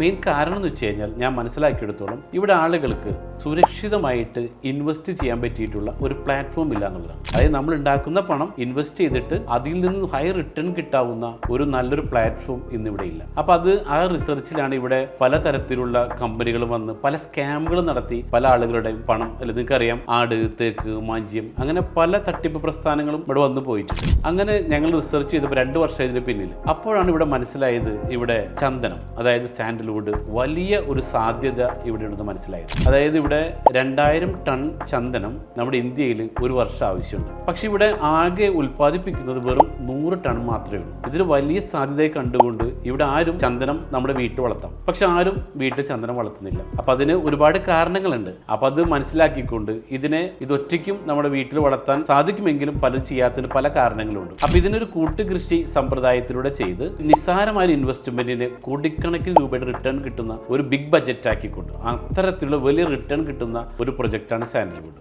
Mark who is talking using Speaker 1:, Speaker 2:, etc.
Speaker 1: Main കാരണം എന്ന് വെച്ച് കഴിഞ്ഞാൽ ഞാൻ മനസ്സിലാക്കിയെടുത്തോളം ഇവിടെ ആളുകൾക്ക് സുരക്ഷിതമായിട്ട് ഇൻവെസ്റ്റ് ചെയ്യാൻ പറ്റിയിട്ടുള്ള ഒരു പ്ലാറ്റ്ഫോം ഇല്ല എന്നുള്ളതാണ്. അതായത് നമ്മൾ ഉണ്ടാക്കുന്ന പണം ഇൻവെസ്റ്റ് ചെയ്തിട്ട് അതിൽ നിന്ന് ഹൈ റിട്ടേൺ കിട്ടാവുന്ന ഒരു നല്ലൊരു പ്ലാറ്റ്ഫോം ഇന്നിവിടെ ഇല്ല. അപ്പോൾ അത് ആ റിസർച്ചിലാണ് ഇവിടെ പലതരത്തിലുള്ള കമ്പനികൾ വന്ന് പല സ്കാമുകളും നടത്തി പല ആളുകളുടെയും പണം, അല്ലെങ്കിൽ നിങ്ങൾക്കറിയാം ആട്, തേക്ക്, മാഞ്ചിയം, അങ്ങനെ പല തട്ടിപ്പ് പ്രസ്ഥാനങ്ങളും ഇവിടെ വന്നു പോയിട്ടുണ്ട്. അങ്ങനെ ഞങ്ങൾ റിസർച്ച് ചെയ്തപ്പോൾ 2 വർഷം ഇതിന് പിന്നിൽ അപ്പോഴാണ് ഇവിടെ മനസ്സിലായത് ഇവിടെ ചന്ദനം, അതായത് സാൻഡൽവുഡ് വലിയ ഒരു സാധ്യത ഇവിടെ ഉണ്ടെന്ന് മനസ്സിലായത്. അതായത് ഇവിടെ 2000 ടൺ ചന്ദനം നമ്മുടെ ഇന്ത്യയിൽ ഒരു വർഷം ആവശ്യമുണ്ട്. പക്ഷെ ഇവിടെ ആകെ ഉൽപ്പാദിപ്പിക്കുന്നത് വെറും 100 ടൺ മാത്രമേ ഉള്ളൂ. ഇതിൽ വലിയ സാധ്യതയെ കണ്ടുകൊണ്ട് ഇവിടെ ആരും ചന്ദനം നമ്മുടെ വീട്ടിൽ വളർത്താം, പക്ഷെ ആരും വീട്ടിൽ ചന്ദനം വളർത്തുന്നില്ല. അപ്പം അതിന് ഒരുപാട് കാരണങ്ങളുണ്ട്. അപ്പം അത് മനസ്സിലാക്കിക്കൊണ്ട് ഇതൊറ്റയ്ക്കും നമ്മുടെ വീട്ടിൽ വളർത്താൻ സാധിക്കുമെങ്കിലും പലരും ചെയ്യാത്തതിന് പല കാരണങ്ങളുണ്ട്. അപ്പം ഇതിനൊരു കൂട്ടുകൃഷി സമ്പ്രദായത്തിലൂടെ ചെയ്ത് നിസ്സാരമായ ഇൻവെസ്റ്റ്മെന്റിന് കോടിക്കണക്കിന് രൂപയുടെ റിട്ടേൺ കിട്ടുന്ന ഒരു ബിഗ് ബജറ്റ് ആക്കിക്കൊണ്ട് അത്തരത്തിലുള്ള വലിയ റിട്ടേൺ കിട്ടുന്ന ഒരു പ്രൊജക്റ്റാണ് സാൻഡൽവുഡ്.